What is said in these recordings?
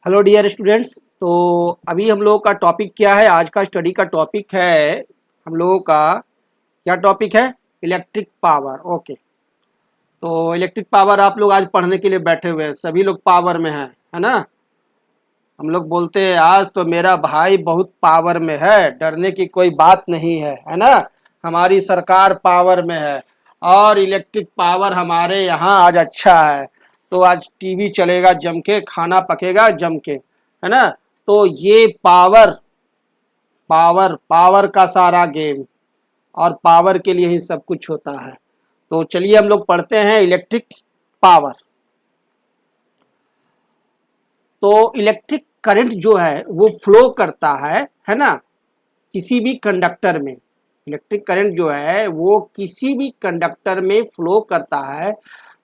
Hello dear students. तो अभी हम लोगों का टॉपिक क्या है? आज का स्टडी का टॉपिक है हम लोगों का क्या टॉपिक है? Electric power. ओके, तो इलेक्ट्रिक पावर आप लोग आज पढ़ने के लिए बैठे हुए हैं, सभी लोग पावर में हैं, है ना। हम लोग बोलते हैं आज तो मेरा भाई बहुत पावर में है, डरने की कोई बात नहीं है ना। हमारी सरकार पावर में है और इलेक्ट्रिक पावर हमारे यहाँ आज अच्छा है। तो आज टीवी चलेगा जम के, खाना पकेगा जम के, है ना। तो ये पावर पावर पावर का सारा गेम, और पावर के लिए ही सब कुछ होता है। तो चलिए हम लोग पढ़ते हैं इलेक्ट्रिक पावर। तो इलेक्ट्रिक करंट जो है वो फ्लो करता है ना, किसी भी कंडक्टर में। इलेक्ट्रिक करंट जो है वो किसी भी कंडक्टर में फ्लो करता है।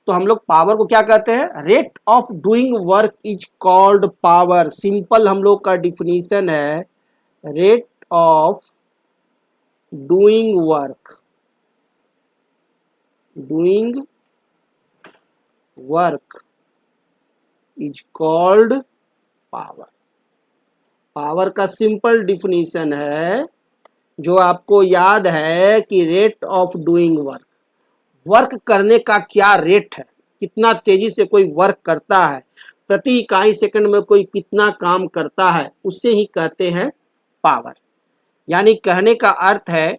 तो हम लोग पावर को क्या कहते हैं? Rate of doing work is called power. Simple हम लोग का डिफिनीशन है, rate of doing work, doing work is called power. Power का सिंपल डिफिनीशन है, जो आपको याद है कि rate of doing work, work करने का क्या रेट है, कितना तेजी से कोई वर्क करता है, प्रति इकाई सेकंड में कोई कितना काम करता है, उसे ही कहते हैं पावर। यानी कहने का अर्थ है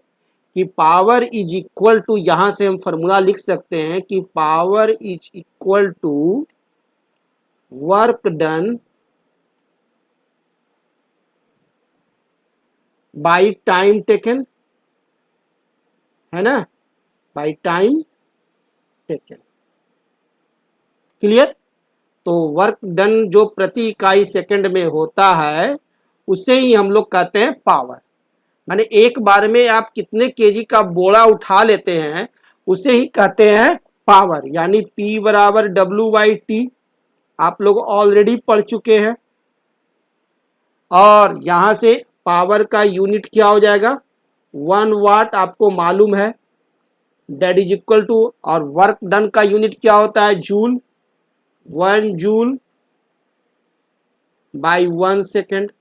कि पावर इज इक्वल टू, यहां से हम फॉर्मूला लिख सकते हैं कि power is equal to work done by time taken, है ना, बाई टाइम टेकन। क्लियर? तो वर्क डन जो प्रति इकाई सेकंड में होता है उसे ही हम लोग कहते हैं पावर। माने एक बार में आप कितने केजी का बोरा उठा लेते हैं उसे ही कहते हैं पावर। यानी P बराबर W/T आप लोग ऑलरेडी पढ़ चुके हैं। और यहां से पावर का यूनिट क्या हो जाएगा? 1 वाट आपको मालूम है, दैट इज इक्वल टू, और वर्क डन का यूनिट क्या होता है? Joule, 1 joule by 1 second.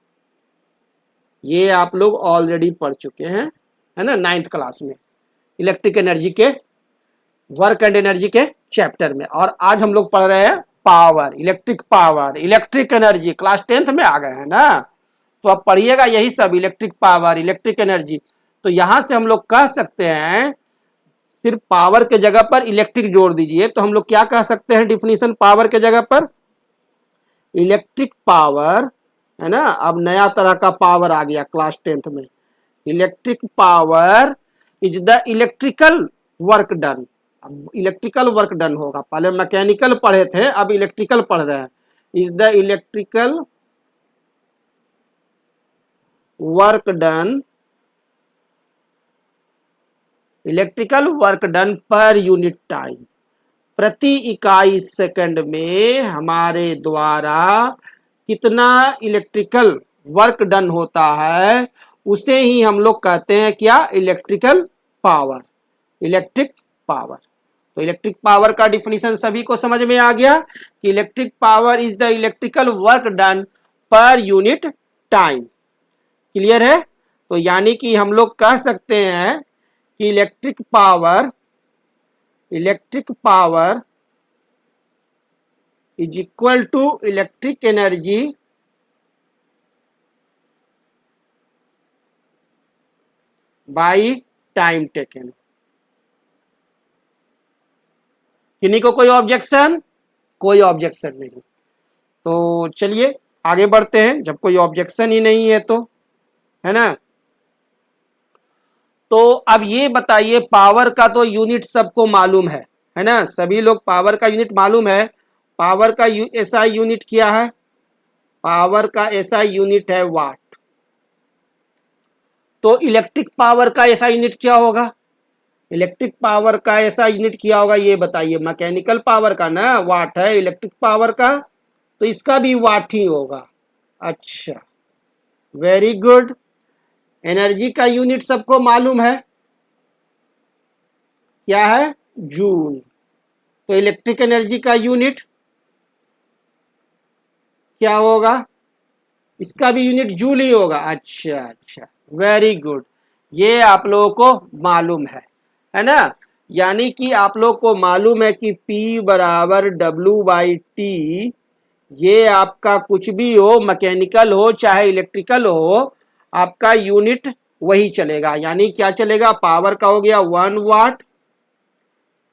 ये आप लोग ऑलरेडी पढ़ चुके हैं, है ना, 9th क्लास में, इलेक्ट्रिक एनर्जी के वर्क एंड एनर्जी के चैप्टर में। और आज हम लोग पढ़ रहे हैं power, electric power, electric energy. Class 10th में आ गए हैं ना, तो अब पढ़िएगा यही सब, इलेक्ट्रिक पावर, इलेक्ट्रिक एनर्जी। तो यहां से हम लोग कह सकते हैं, सिर्फ पावर के जगह पर इलेक्ट्रिक जोड़ दीजिए तो हम लोग क्या कह सकते हैं? डिफिनीशन पावर के जगह पर इलेक्ट्रिक पावर, है ना। अब नया तरह का पावर आ गया क्लास 10th में। Electric power is the electrical work done. अब इलेक्ट्रिकल वर्क डन होगा, पहले मैकेनिकल पढ़े थे, अब इलेक्ट्रिकल पढ़ रहे हैं। Is the electrical work done, electrical work done per unit time, प्रति इकाई सेकंड में हमारे द्वारा कितना इलेक्ट्रिकल वर्क डन होता है उसे ही हम लोग कहते हैं क्या? Electrical power, electric power. तो इलेक्ट्रिक पावर का डिफिनीशन सभी को समझ में आ गया कि electric power is the electrical work done per unit time. Clear है? तो यानी कि हम लोग कह सकते हैं कि electric power is equal to electric energy by time taken. किन्हीं को कोई ऑब्जेक्शन? कोई ऑब्जेक्शन नहीं। तो चलिए आगे बढ़ते हैं, जब कोई ऑब्जेक्शन ही नहीं है तो, है ना। तो अब ये बताइए, पावर का तो यूनिट सबको मालूम है ना, सभी लोग पावर का यूनिट मालूम है। पावर का एसआई यूनिट क्या है? पावर का एसआई यूनिट है वाट। तो इलेक्ट्रिक पावर का एसआई यूनिट क्या होगा? इलेक्ट्रिक पावर का ऐसा यूनिट क्या होगा ये बताइए? मैकेनिकल पावर का ना वाट है, इलेक्ट्रिक पावर का तो इसका भी वाट ही होगा। अच्छा, वेरी गुड। एनर्जी का यूनिट सबको मालूम है, क्या है? जूल। तो इलेक्ट्रिक एनर्जी का यूनिट क्या होगा? इसका भी यूनिट जूल ही होगा। अच्छा अच्छा, वेरी गुड, ये आप लोगों को मालूम है ना। यानी कि आप लोग को मालूम है कि P बराबर W/T, ये आपका कुछ भी हो, मैकेनिकल हो चाहे इलेक्ट्रिकल हो, आपका यूनिट वही चलेगा। यानी क्या चलेगा, पावर का हो गया 1 वाट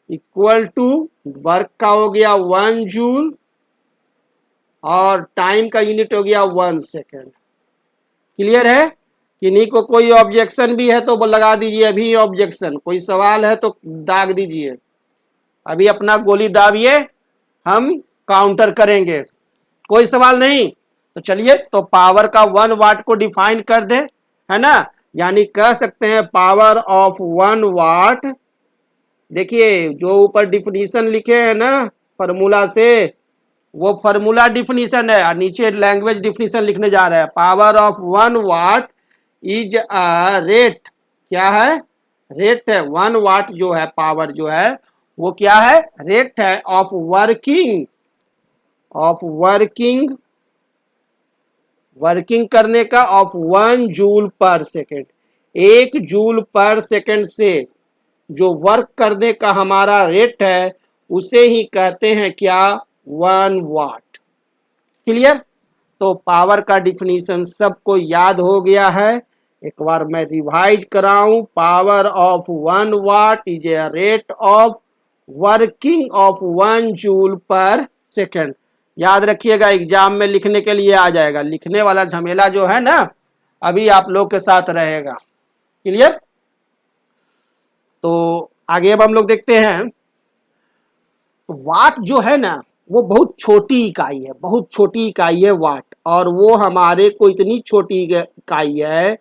इक्वल टू वर्क का हो गया 1 जूल और टाइम का यूनिट हो गया 1 सेकेंड। क्लियर है? किन्हीं को कोई ऑब्जेक्शन भी है तो वो लगा दीजिए अभी ऑब्जेक्शन, कोई सवाल है तो दाग दीजिए, अभी अपना गोली दाबिए, हम काउंटर करेंगे। कोई सवाल नहीं तो चलिए, तो पावर का 1 वाट को डिफाइन कर दे, है ना। यानी कह सकते हैं पावर ऑफ 1 वाट, देखिए जो ऊपर डिफिनीशन लिखे हैं ना फॉर्मूला से, वो फॉर्मूला डिफिनीशन है और नीचे लैंग्वेज डिफिनीशन लिखने जा रहे हैं। Power of 1 watt is a rate, क्या है, रेट है। 1 वाट जो है पावर जो है वो क्या है, रेट है ऑफ वर्किंग करने का of 1 joule per second. 1 joule per second से जो वर्क करने का हमारा रेट है उसे ही कहते हैं क्या, 1 वाट। क्लियर? तो पावर का डिफिनीशन सबको याद हो गया है, एक बार मैं रिवाइज कराऊं। Power of 1 watt is a rate of working of 1 joule per second. याद रखिएगा, एग्जाम में लिखने के लिए आ जाएगा, लिखने वाला झमेला जो है ना अभी आप लोग के साथ रहेगा। क्लियर? तो आगे अब हम लोग देखते हैं, वाट जो है ना वो बहुत छोटी इकाई है, बहुत छोटी इकाई है वाट, और वो हमारे को इतनी छोटी इकाई है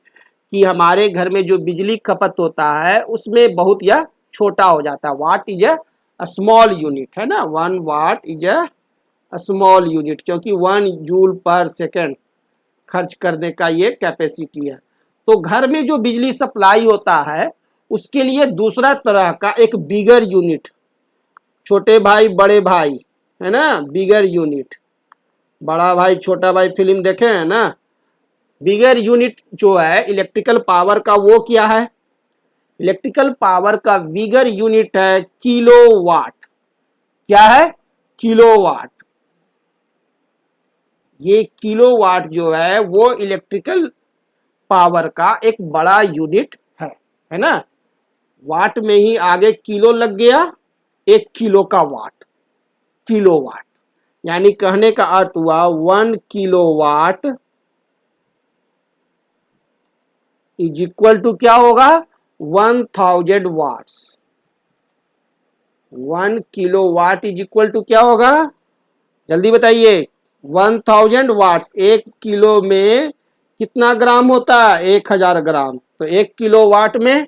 कि हमारे घर में जो बिजली खपत होता है उसमें बहुत यह छोटा हो जाता है। What is a small unit, है ना, 1 watt is a small unit, क्योंकि 1 जूल पर सेकेंड खर्च करने का ये कैपेसिटी है। तो घर में जो बिजली सप्लाई होता है उसके लिए दूसरा तरह का एक बिगर यूनिट, छोटे भाई बड़े भाई, है ना, बिगर यूनिट, बड़ा भाई छोटा भाई फिल्म देखे हैं ना। बिगर यूनिट जो है इलेक्ट्रिकल पावर का वो क्या है, इलेक्ट्रिकल पावर का बिगर यूनिट है किलोवाट। क्या है, किलोवाट। ये किलोवाट जो है वो इलेक्ट्रिकल पावर का एक बड़ा यूनिट है ना। वाट में ही आगे किलो लग गया, 1 किलो का वाट, किलोवाट। यानी कहने का अर्थ हुआ 1 किलोवाट इज इक्वल टू क्या होगा, 1000 watts. 1 kilowatt is equal to क्या होगा, जल्दी बताइए, 1000 वाट्स। 1 किलो में कितना ग्राम होता है, 1000 ग्राम। तो 1 किलोवाट में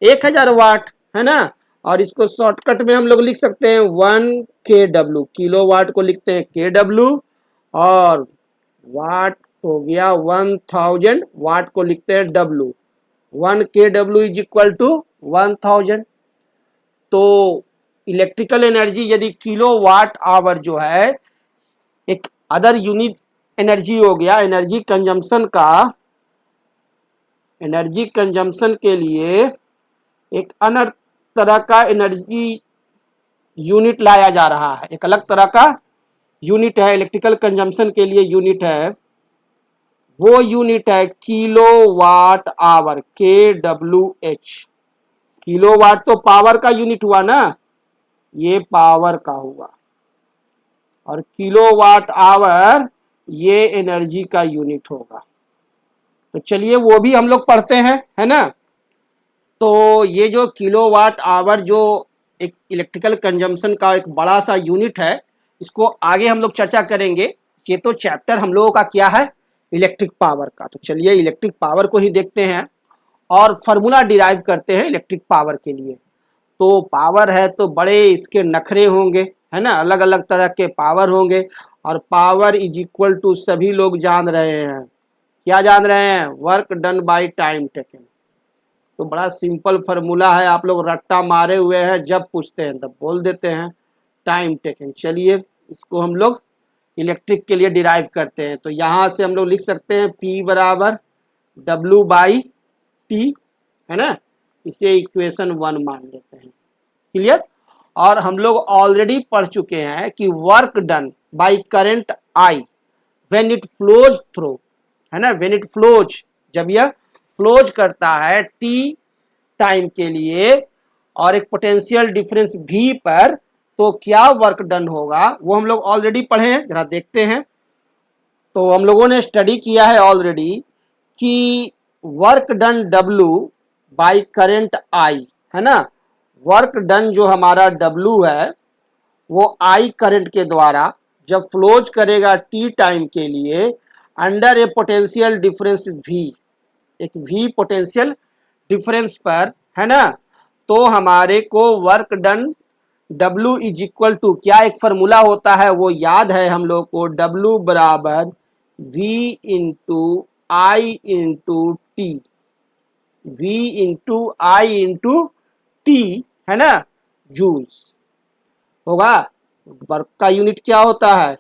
1000 वाट, है ना। और इसको शॉर्टकट में हम लोग लिख सकते हैं 1 kW, किलोवाट को लिखते हैं kW, और वाट हो गया 1000, वाट को लिखते हैं W। 1 kW is equal to 1000। तो इलेक्ट्रिकल एनर्जी यदि किलोवाट आवर जो है एक अदर यूनिट एनर्जी हो गया, एनर्जी कंजम्पशन के लिए एक अन्य तरह का एनर्जी यूनिट लाया जा रहा है, एक अलग तरह का यूनिट है इलेक्ट्रिकल कंजम्पशन के लिए, यूनिट है, वो यूनिट है किलोवाट आवर, KWH। किलोवाट तो पावर का यूनिट हुआ ना, ये पावर का हुआ, और किलोवाट आवर ये एनर्जी का यूनिट होगा। तो चलिए वो भी हम लोग पढ़ते हैं, है ना। तो ये जो किलोवाट आवर जो एक इलेक्ट्रिकल कंजम्पशन का एक बड़ा सा यूनिट है, इसको आगे हम लोग चर्चा करेंगे। ये तो चैप्टर हम लोगों का क्या है, इलेक्ट्रिक पावर का। तो चलिए इलेक्ट्रिक पावर को ही देखते हैं और फार्मूला डिराइव करते हैं इलेक्ट्रिक पावर के लिए। तो पावर है तो बड़े इसके नखरे होंगे, है ना, अलग अलग तरह के पावर होंगे, और पावर इज इक्वल टू सभी लोग जान रहे हैं, क्या जान रहे हैं, work done by time taken. तो बड़ा सिंपल फार्मूला है, आप लोग रट्टा मारे हुए हैं, जब पूछते हैं तब बोल देते हैं, टाइम टेकन। चलिए इसको हम लोग इलेक्ट्रिक के लिए डिराइव करते हैं। तो यहाँ से हम लोग लिख सकते हैं P बराबर W/T, है ना, इसे इक्वेशन 1 मान लेते हैं। क्लियर। और हम लोग ऑलरेडी पढ़ चुके हैं कि work done by current I when it flows through, है ना, व्हेन इट फ्लोज, जब यह फ्लोज करता है T टाइम के लिए और एक पोटेंशियल डिफरेंस V पर, तो क्या वर्क डन होगा वो हम लोग ऑलरेडी पढ़े हैं, जरा देखते हैं। तो हम लोगों ने स्टडी किया है ऑलरेडी कि work done W by current I, है ना, वर्क डन जो हमारा W है वो I करंट के द्वारा जब फ्लोज करेगा T टाइम के लिए under a potential difference V, एक V पोटेंशियल डिफरेंस पर, है ना, तो हमारे को work done W is equal to क्या, एक फॉर्मूला होता है वो याद है हम लोग को, W बराबर V into I into T, V into I into T, है ना, जूल्स होगा। वर्क का यूनिट क्या होता है,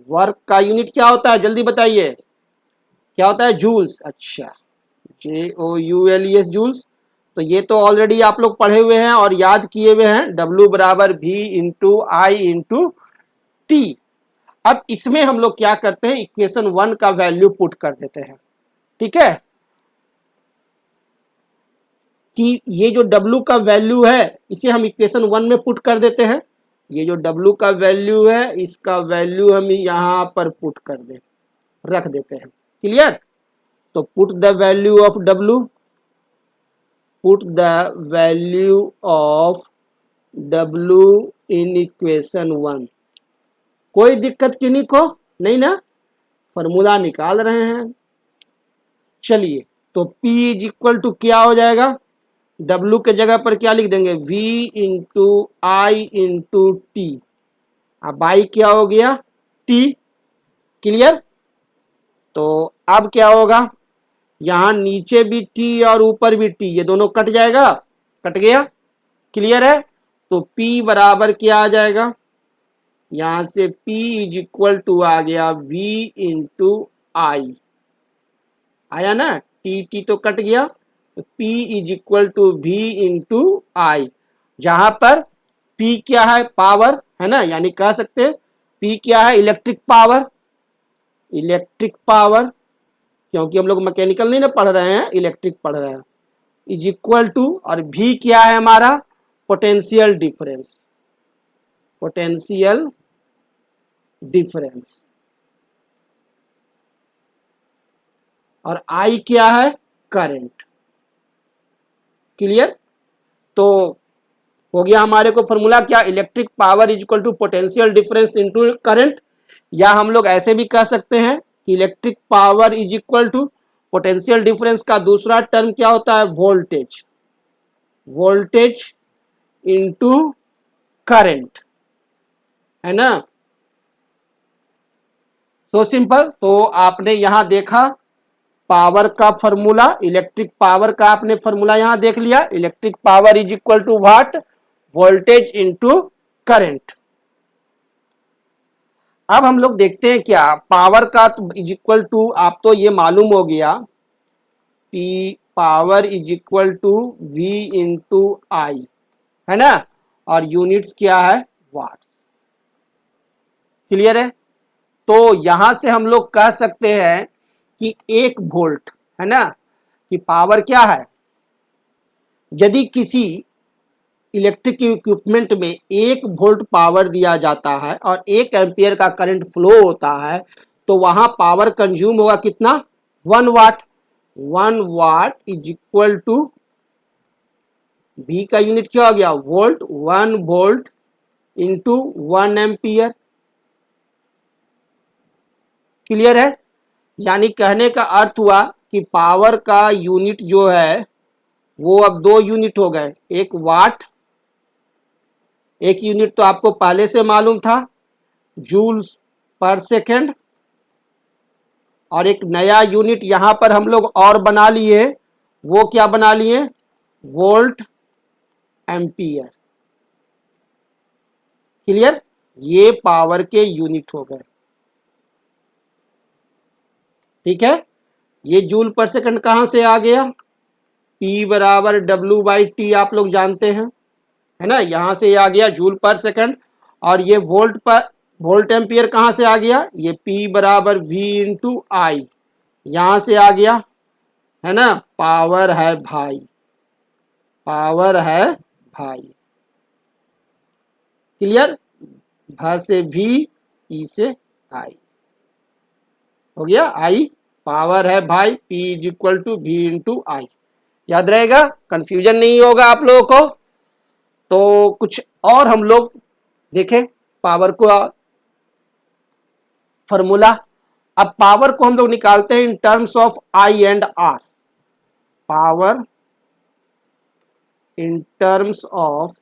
वर्क का यूनिट क्या होता है, जल्दी बताइए क्या होता है, जूल्स। अच्छा, JOULES, जूल्स। तो ये तो ऑलरेडी आप लोग पढ़े हुए हैं और याद किए हुए हैं, W बराबर V into I into T. अब इसमें हम लोग क्या करते हैं, इक्वेशन 1 का वैल्यू पुट कर देते हैं। ठीक है, कि ये जो W का वैल्यू है इसे हम इक्वेशन 1 में पुट कर देते हैं। ये जो W का वैल्यू है इसका वैल्यू हम यहां पर पुट कर दे, रख देते हैं। क्लियर। तो put the value of W, put the value of W in equation 1। कोई दिक्कत किन्हीं को नहीं ना, फॉर्मूला निकाल रहे हैं। चलिए, तो P इज इक्वल टू क्या हो जाएगा, W के जगह पर क्या लिख देंगे, V into I into T. अब I क्या हो गया, T। क्लियर। तो अब क्या होगा, यहां नीचे भी T और ऊपर भी T, ये दोनों कट जाएगा, कट गया। क्लियर है। तो P बराबर क्या आ जाएगा, यहां से P इज इक्वल टू आ गया V इंटू I, आया ना, T तो कट गया, तो P is equal to V into I, जहां पर P क्या है, पावर, है ना, यानी कह सकते हैं P क्या है, इलेक्ट्रिक पावर, इलेक्ट्रिक पावर, क्योंकि हम लोग मैकेनिकल नहीं ना पढ़ रहे हैं, इलेक्ट्रिक पढ़ रहे हैं, इज इक्वल टू, और V क्या है हमारा, पोटेंशियल डिफरेंस, पोटेंशियल डिफरेंस, और I क्या है, करंट। क्लियर। तो हो गया हमारे को फॉर्मूला क्या, electric power is equal to potential difference into current, या हम लोग ऐसे भी कह सकते हैं कि electric power is equal to potential difference का दूसरा टर्म क्या होता है, वोल्टेज, वोल्टेज इनटू करंट, है ना। तो सिंपल। तो आपने यहां देखा पावर का फॉर्मूला, इलेक्ट्रिक पावर का आपने फॉर्मूला यहां देख लिया, electric power is equal to what, voltage into current. अब हम लोग देखते हैं क्या, पावर का इज इक्वल टू, आप तो ये मालूम हो गया, P power is equal to V into I, है ना, और यूनिट्स क्या है, वाट्स। क्लियर है। तो यहां से हम लोग कह सकते हैं कि 1 वोल्ट, है ना, कि पावर क्या है, यदि किसी इलेक्ट्रिक इक्विपमेंट में 1 वोल्ट पावर दिया जाता है और 1 एम्पियर का करंट फ्लो होता है, तो वहां पावर कंज्यूम होगा कितना, 1 watt. 1 watt is equal to, V का यूनिट क्या हो गया, volt, 1 volt into 1 ampere. Clear है। यानी कहने का अर्थ हुआ कि पावर का यूनिट जो है वो अब 2 यूनिट हो गए, एक वाट, एक यूनिट तो आपको पहले से मालूम था, जूल्स पर सेकेंड, और एक नया यूनिट यहां पर हम लोग और बना लिए, वो क्या बना लिए, वोल्ट एम्पियर। क्लियर। ये पावर के यूनिट हो गए। ठीक है, ये जूल पर सेकंड कहाँ से आ गया, P बराबर W/T आप लोग जानते हैं, है ना, यहाँ से आ गया जूल पर सेकंड। और ये वोल्ट एम्पियर कहाँ से आ गया, ये P बराबर V इंटू आई, यहाँ से आ गया, है ना, पावर है भाई, पावर है भाई, क्लियर, भ से V, ई से आई, हो गया, आई पावर है भाई, P is equal to V into I, याद रहेगा, कंफ्यूजन नहीं होगा आप लोगों को। तो कुछ और हम लोग देखें पावर को फॉर्मूला। अब पावर को हम लोग निकालते हैं in terms of I and R, power in terms of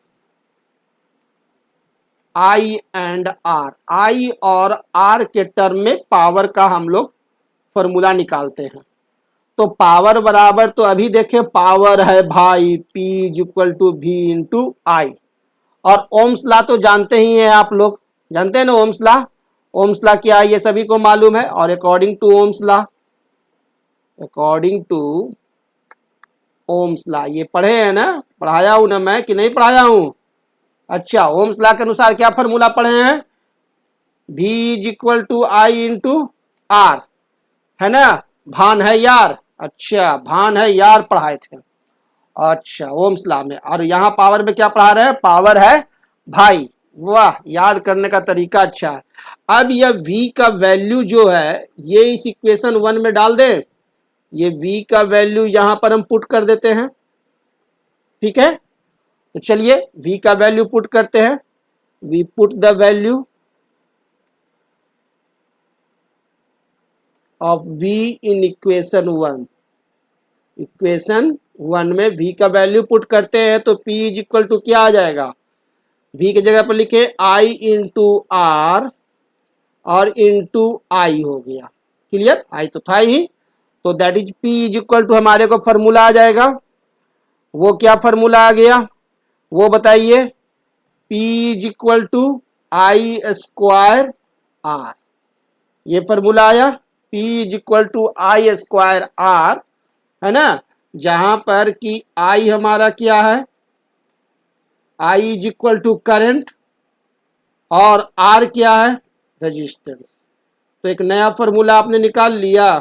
I and R, I और आर के टर्म में पावर का हम लोग फॉर्मूला निकालते हैं। तो पावर बराबर, तो अभी देखें पावर है भाई P is equal to V into I, और ओम्स लॉ तो जानते ही हैं आप लोग, जानते हैं ना ओम्स लॉ, ओम्स लॉ क्या है ये सभी को मालूम है। और according to Ohm's law, according to Ohm's law, ये पढ़े हैं ना, पढ़ाया हूं ना मैं कि नहीं पढ़ाया हूं, अच्छा, ओम्स लॉ के अनुसार क्या फॉर्मूला पढ़े हैं, V is equal to I into R, है ना, भान है यार, अच्छा भान है यार पढ़ाए थे, अच्छा ओम्स लॉ में। और यहाँ पावर में क्या पढ़ा रहे हैं, पावर है भाई, वाह याद करने का तरीका अच्छा है। अब यह V का वैल्यू जो है ये इस इक्वेशन 1 में डाल दें, ये V का वैल्यू यहां पर हम पुट कर देते हैं, ठीक है, तो चलिए V का वैल्यू पुट करते हैं, we put the value of V in equation 1, equation 1 में V का वैल्यू पुट करते हैं तो P इज इक्वल टू क्या आ जाएगा, V की जगह पर लिखे I इंटू आर और इंटू आई हो गया, क्लियर, आई तो था ही, तो that is P is equal to हमारे को फॉर्मूला आ जाएगा, वो क्या फॉर्मूला आ गया वो बताइए, P is equal to I square R, ये फॉर्मूला आया, P is equal to I square R, है ना, जहां पर कि I हमारा क्या है, I is equal to current और R क्या है, रेजिस्टेंस। तो एक नया फॉर्मूला आपने निकाल लिया,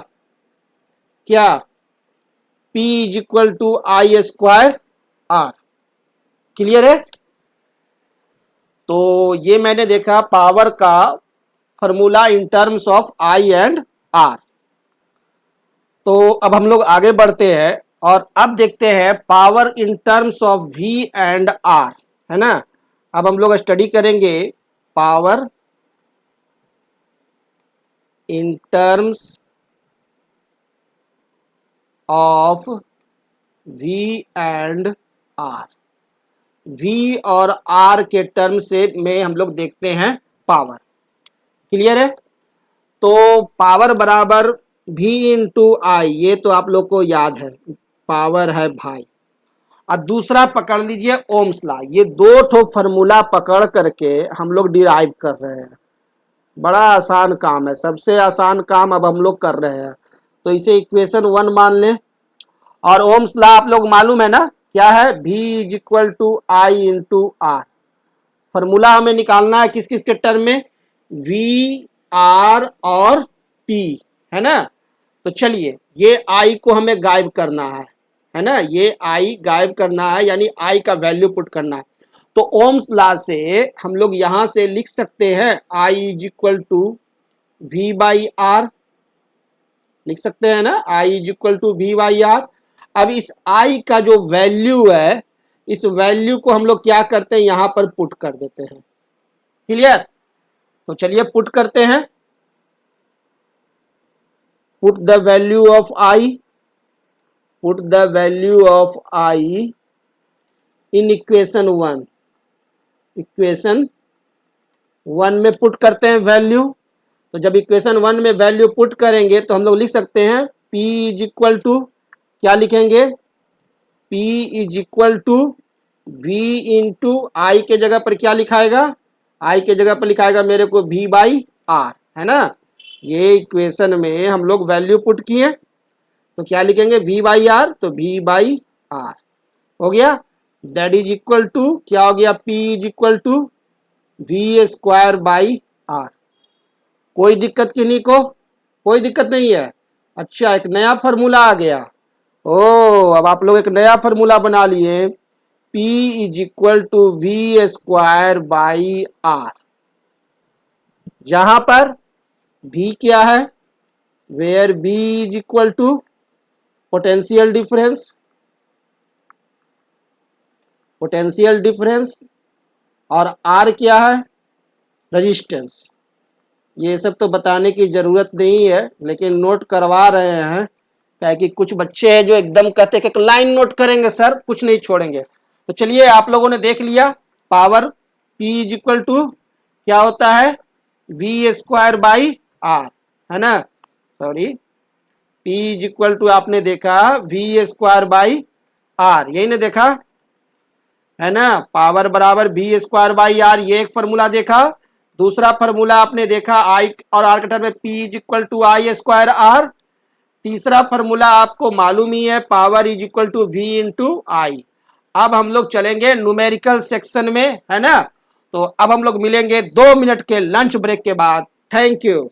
क्या, P is equal to I square R, clear है। तो ये मैंने देखा पावर का formula in terms of I and R. तो अब हम लोग आगे बढ़ते हैं और अब देखते हैं power in terms of V and R, है ना, अब हम लोग स्टडी करेंगे power in terms of V and R, V और R के टर्म से में हम लोग देखते हैं पावर, क्लियर है। तो पावर बराबर V इंटू आई, ये तो आप लोग को याद है, पावर है भाई। और दूसरा पकड़ लीजिए ओम्स लॉ, ये दो ठो फॉर्मूला पकड़ करके हम लोग डिराइव कर रहे हैं, बड़ा आसान काम है, सबसे आसान काम अब हम लोग कर रहे हैं। तो इसे इक्वेशन 1 मान लें, और ओम्स लॉ आप लोग मालूम है ना क्या है, V is equal to I into R, formula हमें निकालना है किस किस के टर्म में, V R और P, है ना। तो चलिए ये I को हमें गायब करना है ना, ये I गायब करना है, यानी I का वैल्यू पुट करना है। तो ओम्स लॉ से हम लोग यहां से लिख सकते हैं I is equal to V by R, लिख सकते हैं ना, I is equal to V by R. अब इस I का जो वैल्यू है, इस वैल्यू को हम लोग क्या करते हैं, यहां पर पुट कर देते हैं, क्लियर। तो चलिए पुट करते हैं, put the value of I, put the value of I in equation 1, equation 1 में पुट करते हैं वैल्यू। तो जब इक्वेशन 1 में वैल्यू पुट करेंगे तो हम लोग लिख सकते हैं P इज इक्वल टू, क्या लिखेंगे, P is equal to V into I के जगह पर क्या लिखाएगा, I के जगह पर लिखाएगा मेरे को V बाई आर, है ना, ये इक्वेशन में हम लोग वैल्यू पुट किए तो क्या लिखेंगे v बाई आर, तो v बाई आर हो गया। दैट इज इक्वल टू क्या हो गया, p is equal to v square by R. कोई दिक्कत किन्हीं को? कोई दिक्कत नहीं है। अच्छा, एक नया फार्मूला आ गया। ओ, अब आप लोग एक नया फार्मूला बना लिए, p is equal to v square by R, जहां पर v क्या है, where b is equal to potential difference, potential difference, और r क्या है, रेजिस्टेंस। ये सब तो बताने की जरूरत नहीं है, लेकिन नोट करवा रहे हैं, क्या है कि कुछ बच्चे हैं जो एकदम कहते हैं कि लाइन नोट करेंगे सर, कुछ नहीं छोड़ेंगे। तो चलिए, आप लोगों ने देख लिया power p is equal to क्या होता है, v स्क्वायर बाई आर, है ना, sorry, p is equal to आपने देखा v स्क्वायर बाई आर, यही ने देखा है ना, पावर बराबर v स्क्वायर बाई आर, ये एक फॉर्मूला देखा। दूसरा फॉर्मूला आपने देखा आई और आर के टर्म में p is equal to I square R. तीसरा फॉर्मूला आपको मालूम ही है, power is equal to v into I. अब हम लोग चलेंगे न्यूमेरिकल सेक्शन में, है ना। तो अब हम लोग मिलेंगे 2 मिनट के लंच ब्रेक के बाद। Thank you.